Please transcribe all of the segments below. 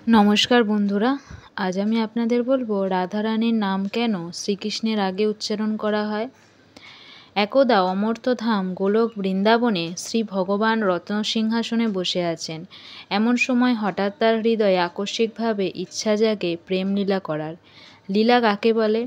নমস্কার বন্ধুরা, আজ আমি আপনাদের বলবো রাধারানীর নাম কেন শ্রীকৃষ্ণের আগে উচ্চারণ করা হয়। একদা অমর্ত্যধাম গোলক বৃন্দাবনে শ্রী ভগবান রত্নসিংহাসনে বসে আছেন। এমন সময় হঠাৎ তার হৃদয়ে আকস্মিকভাবে ইচ্ছা জাগে প্রেম লীলা করার। লীলা কাকে বলে?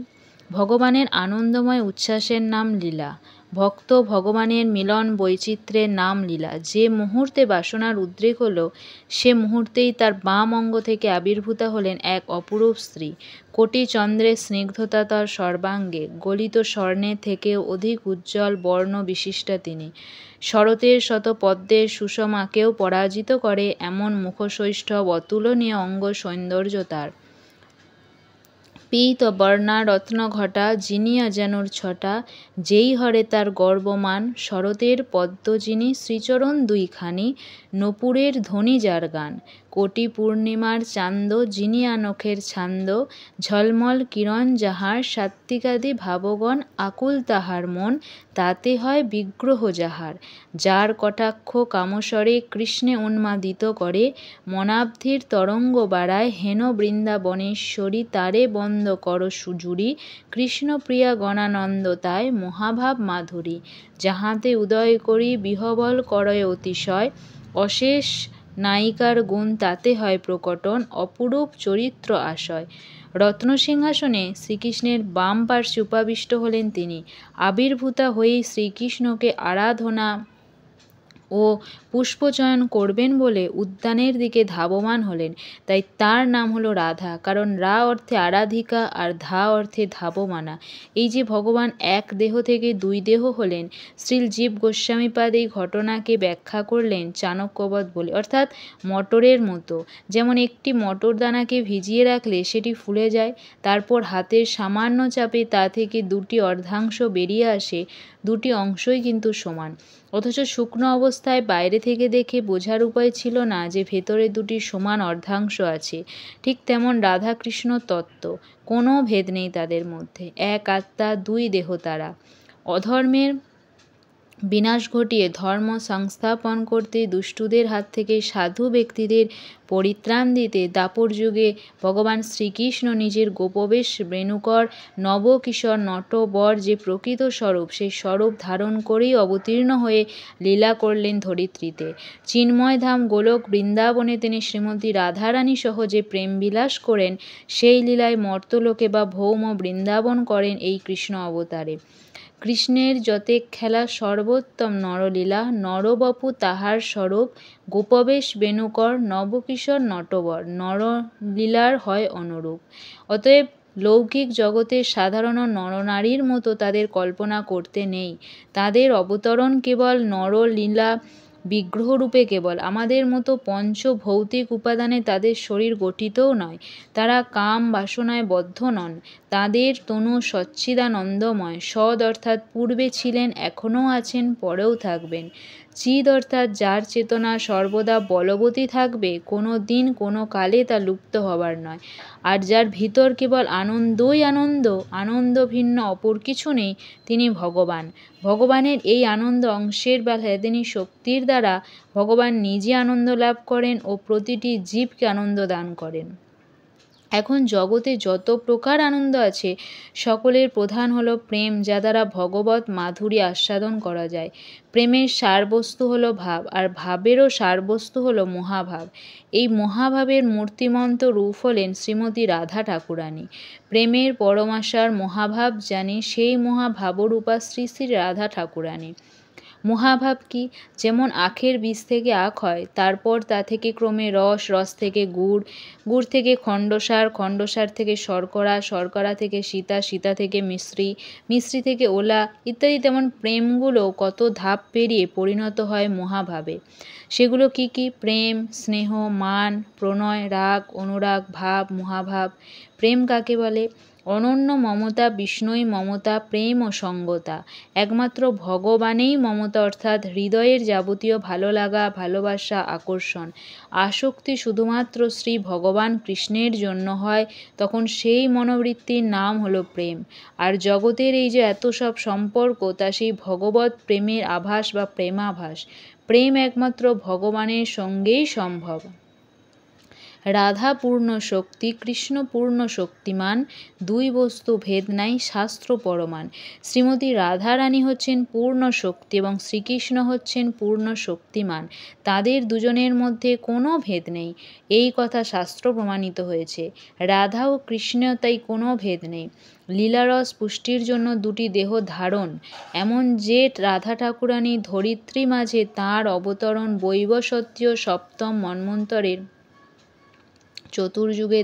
ভগবানের আনন্দময় উচ্ছ্বাসের নাম লীলা। ভক্ত ভগবানের মিলন বৈচিত্র্যের নাম লীলা। যে মুহূর্তে বাসনার উদ্রেক হলো, সে মুহূর্তেই তার বাম অঙ্গ থেকে আবির্ভূতা হলেন এক অপরূপ স্ত্রী। কোটি চন্দ্রের স্নিগ্ধতা তার সর্বাঙ্গে, গলিত স্বর্ণের থেকেও অধিক উজ্জ্বল বর্ণ বিশিষ্টা তিনি। শরতের শত পদ্মের সুষমাকেও পরাজিত করে এমন মুখসৌষ্ঠব অতুলনীয় অঙ্গ সৌন্দর্য তার। পীত বর্ণা রত্ন ঘটা জিনিয়া যেনুর ছটা, যেই হরে তার গর্বমান। শরতের পদ্ম যিনি শ্রীচরণ দুইখানি, নূপুরের ধ্বনি যার গান। কোটি পূর্ণিমার চান্দ যিনি আনখের ছান্দ, ঝলমল কিরণ যাহার। সাত্ত্বিকাদি ভাবগণ আকুল তাহার মন, তাতে হয় বিগ্রহ যাহার। যার কটাক্ষ কামস্বরে কৃষ্ণে উন্মাদিত করে, মনাব্ধির তরঙ্গ বাড়ায় হেন বৃন্দাবনেশ্বরী। তারে বন্দ কর সুজুরি, কৃষ্ণপ্রিয়া গণানন্দ তাই মহাভাব মাধুরী। যাহাতে উদয় করি বিহবল করয় অতিশয়, অশেষ নায়িকার গুণ তাতে হয় প্রকটন। অপরূপ চরিত্র আশয়। রত্নসিংহাসনে শ্রীকৃষ্ণের বাম পার্শ্বে উপাবিষ্ট হলেন তিনি। আবির্ভূতা হয়েই শ্রীকৃষ্ণকে আরাধনা ও পুষ্পচয়ন করবেন বলে উদ্যানের দিকে ধাবমান হলেন। তাই তার নাম হলো রাধা, কারণ রা অর্থে আরাধিকা আর ধা অর্থে ধাবমানা। এই যে ভগবান এক দেহ থেকে দুই দেহ হলেন, শ্রীল জীব গোস্বামীপাদ এই ঘটনাকে ব্যাখ্যা করলেন চাণক্যবৎ বলে, অর্থাৎ মটরের মতো। যেমন একটি মটর দানাকে ভিজিয়ে রাখলে সেটি ফুলে যায়, তারপর হাতের সামান্য চাপে তা থেকে দুটি অর্ধাংশ বেরিয়ে আসে। দুটি অংশই কিন্তু সমান, অথচ শুকনো অবস্থায় বাইরে থেকে দেখে বোঝার উপায় ছিল না যে ভেতরে দুটি সমান অর্ধাংশ আছে। ঠিক তেমন রাধা কৃষ্ণ তত্ত্ব, কোনো ভেদ নেই তাদের মধ্যে, এক আত্মা দুই দেহ তারা। অধর্মের বিনাশ ঘটিয়ে ধর্ম সংস্থাপন করতে, দুষ্টুদের হাত থেকে সাধু ব্যক্তিদের পরিত্রাণ দিতে দাপর যুগে ভগবান শ্রীকৃষ্ণ নিজের গোপবেশ রেণুকর নবকিশোর নটবর যে প্রকৃত স্বরূপ, সেই স্বরূপ ধারণ করেই অবতীর্ণ হয়ে লীলা করলেন ধরিত্রীতে। চিন্ময়ধাম গোলক বৃন্দাবনে তিনি শ্রীমতী রাধারানী সহ যে প্রেমবিলাস করেন, সেই লীলায় মর্তলোকে বা ভৌম বৃন্দাবন করেন এই কৃষ্ণ অবতারে। কৃষ্ণের যতে খেলা সর্বোত্তম নরলীলা, নরবপু তাহার স্বরূপ। গোপবেশ বেণুকর নবকিশোর নটবর, নরলীলার হয় অনুরূপ। অতএব লৌকিক জগতের সাধারণ নরনারীর মতো তাদের কল্পনা করতে নেই। তাদের অবতরণ কেবল নরলীলা বিগ্রহরূপে কেবল। আমাদের মতো পঞ্চভৌতিক উপাদানে তাদের শরীর গঠিতও নয়। তারা কাম বাসনায় বদ্ধ নন। তাদের তনু সচ্চিদানন্দময়। সদ অর্থাৎ পূর্বে ছিলেন, এখনও আছেন, পরেও থাকবেন। চিদ অর্থাৎ যার চেতনা সর্বদা বলবতী থাকবে, কোনো দিন কোনো কালে তা লুপ্ত হবার নয়। আর যার ভিতর কেবল আনন্দই আনন্দ, আনন্দ ভিন্ন অপর কিছু নেই, তিনি ভগবান। ভগবানের এই আনন্দ অংশের বা হেদিনী শক্তির দ্বারা ভগবান নিজে আনন্দ লাভ করেন ও প্রতিটি জীবকে আনন্দ দান করেন। এখন জগতে যত প্রকার আনন্দ আছে, সকলের প্রধান হলো প্রেম, যা দ্বারা ভগবৎ মাধুরী আস্বাদন করা যায়। প্রেমের সারবস্তু হলো ভাব, আর ভাবেরও সারবস্তু হলো মহাভাব। এই মহাভাবের মূর্তিমন্ত রূপ হলেন শ্রীমতী রাধা ঠাকুরানী। প্রেমের পরমাসার মহাভাব জানি, সেই মহাভাবরূপা শ্রী শ্রী রাধা ঠাকুরানী। মহাভাব কি? যেমন আখের বীজ থেকে আখ হয়, তারপর তা থেকে ক্রমে রস, রস থেকে গুড়, গুড় থেকে খণ্ডসার, খণ্ডসার থেকে শর্করা, শর্করা থেকে সীতা, সীতা থেকে মিশ্রি, মিশ্রি থেকে ওলা ইত্যাদি। তেমন প্রেমগুলো কত ধাপ পেরিয়ে পরিণত হয় মহাভাবে। সেগুলো কি কি? প্রেম, স্নেহ, মান, প্রণয়, রাগ, অনুরাগ, ভাব, মহাভাব। প্রেম কাকে বলে? অনন্য মমতা, বিষ্ণুই মমতা, প্রেম ও সঙ্গতা। একমাত্র ভগবানেই মমতা, অর্থাৎ হৃদয়ের যাবতীয় ভালো লাগা, ভালোবাসা, আকর্ষণ। আসক্তি শুধুমাত্র শ্রী ভগবান কৃষ্ণের জন্য হয়, তখন সেই মনোবৃত্তির নাম হলো প্রেম। আর জগতের এই যে এত সব সম্পর্ক, তা সেই ভগবৎ প্রেমের আভাস বা প্রেমাভাস। প্রেম একমাত্র ভগবানের সঙ্গেই সম্ভব। রাধা পূর্ণ শক্তি, কৃষ্ণ পূর্ণ শক্তিমান, দুই বস্তু ভেদ নাই, শাস্ত্র প্রমাণ। শ্রীমতী রাধারানী হচ্ছেন পূর্ণ শক্তি এবং শ্রীকৃষ্ণ হচ্ছেন পূর্ণ শক্তিমান। তাদের দুজনের মধ্যে কোনো ভেদ নেই, এই কথা শাস্ত্র প্রমাণিত হয়েছে। রাধা ও কৃষ্ণ তাই কোনো ভেদ নেই। লীলারস পুষ্টির জন্য দুটি দেহ ধারণ, এমন যে রাধা ঠাকুরানী ধরিত্রী মাঝে তাঁর অবতরণ বৈবসত্যীয় সপ্তম মন্বন্তরের চতুর্যুগে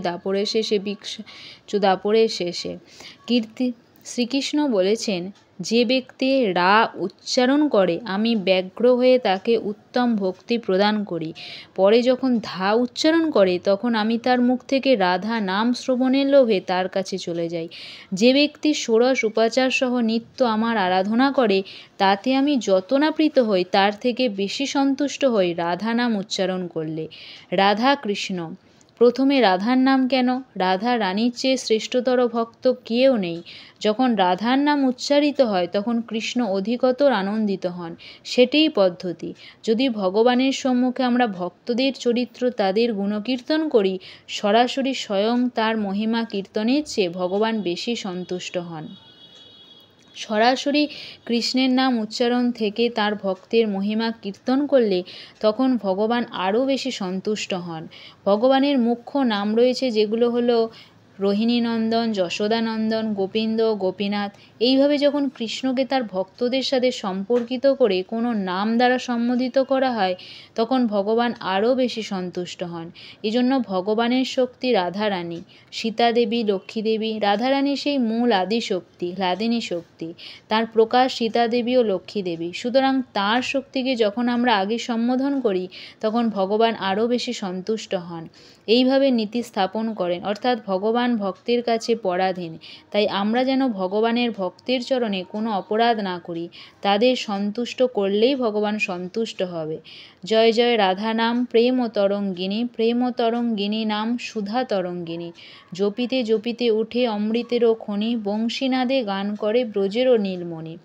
দাপরের শেষে কীর্তি। শ্রীকৃষ্ণ বলেছেন, যে ব্যক্তি রা উচ্চারণ করে আমি ব্যগ্র হয়ে তাকে উত্তম ভক্তি প্রদান করি। পরে যখন ধা উচ্চারণ করে তখন আমি তার মুখ থেকে রাধা নাম শ্রবণের লোভে তার কাছে চলে যাই। যে ব্যক্তি ষোড়শ উপাচার সহ নিত্য আমার আরাধনা করে তাতে আমি যত না প্রীত হই তার থেকে বেশি সন্তুষ্ট হই রাধা নাম উচ্চারণ করলে। রাধা কৃষ্ণ। প্রথমে রাধার নাম কেন? রাধা রানীর চেয়ে শ্রেষ্ঠতর ভক্ত কেউ নেই। যখন রাধার নাম উচ্চারিত হয় তখন কৃষ্ণ অধিকতর আনন্দিত হন, সেটিই পদ্ধতি। যদি ভগবানের সম্মুখে আমরা ভক্তদের চরিত্র তাদের গুণকীর্তন করি, সরাসরি স্বয়ং তার মহিমা কীর্তনের চেয়ে ভগবান বেশি সন্তুষ্ট হন। সরাসরি কৃষ্ণের নাম উচ্চারণ থেকে তার ভক্তের মহিমা কীর্তন করলে তখন ভগবান আরও বেশি সন্তুষ্ট হন। ভগবানের মুখ্য নাম রয়েছে, যেগুলো হলো রোহিণীনন্দন, যশোদানন্দন, গোবিন্দ, গোপীনাথ। এইভাবে যখন কৃষ্ণকে তার ভক্তদের সাথে সম্পর্কিত করে কোনো নাম দ্বারা সম্বোধিত করা হয় তখন ভগবান আরও বেশি সন্তুষ্ট হন। এজন্য ভগবানের শক্তি রাধারানী, সীতাদেবী, লক্ষ্মীদেবী। রাধারানী সেই মূল আদি শক্তি, হ্লাদিনী শক্তি। তার প্রকাশ সীতাদেবী ও লক্ষ্মীদেবী। সুতরাং তার শক্তিকে যখন আমরা আগে সম্বোধন করি তখন ভগবান আরও বেশি সন্তুষ্ট হন। এইভাবে নীতি স্থাপন করেন, অর্থাৎ ভগবান ভক্তের কাছে পরাধীন। তাই আমরা যেন ভগবানের ভক্তের চরণে কোনো অপরাধ না করি, তাদের সন্তুষ্ট করলেই ভগবান সন্তুষ্ট হবে। জয় জয় রাধা নাম প্রেম ও তরঙ্গিনী, প্রেম ও তরঙ্গিনী নাম সুধা তরঙ্গিনী। জপিতে জপিতে উঠে অমৃতেরও খনি, বংশীনাদে গান করে ব্রজেরও নীলমণি।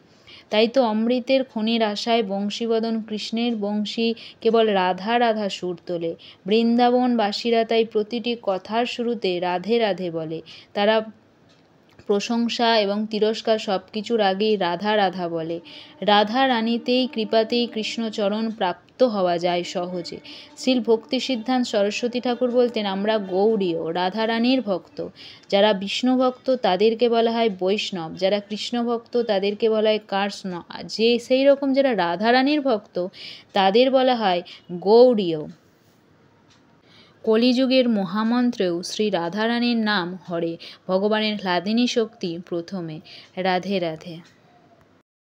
তাই তো অমৃতের খনির আশায় বংশীবদন কৃষ্ণের বংশী কেবল রাধা রাধা সুর তোলে। বৃন্দাবনবাসীরা তাই প্রতিটি কথার শুরুতে রাধে রাধে বলে। তারা প্রশংসা এবং তিরস্কার সব কিছুর আগেই রাধা রাধা বলে। রাধা রানীতেই কৃপাতেই কৃষ্ণচরণ প্রাপ্ত হওয়া যায় সহজে। শ্রীল ভক্তি সিদ্ধান্ত সরস্বতী ঠাকুর বলতেন, আমরা গৌড়ীয়, রাধারানীর ভক্ত। যারা বিষ্ণু ভক্ত তাদেরকে বলা হয় বৈষ্ণব, যারা কৃষ্ণ ভক্ত তাদেরকে বলা হয় কার্ষ্ণ, সেই রকম যারা রাধারানীর ভক্ত তাদের বলা হয় গৌড়ীয়। কলিযুগের মহামন্ত্রেও শ্রী রাধারানীর নাম হরে। ভগবানের হ্লাদিনী শক্তি প্রথমে। রাধে রাধে।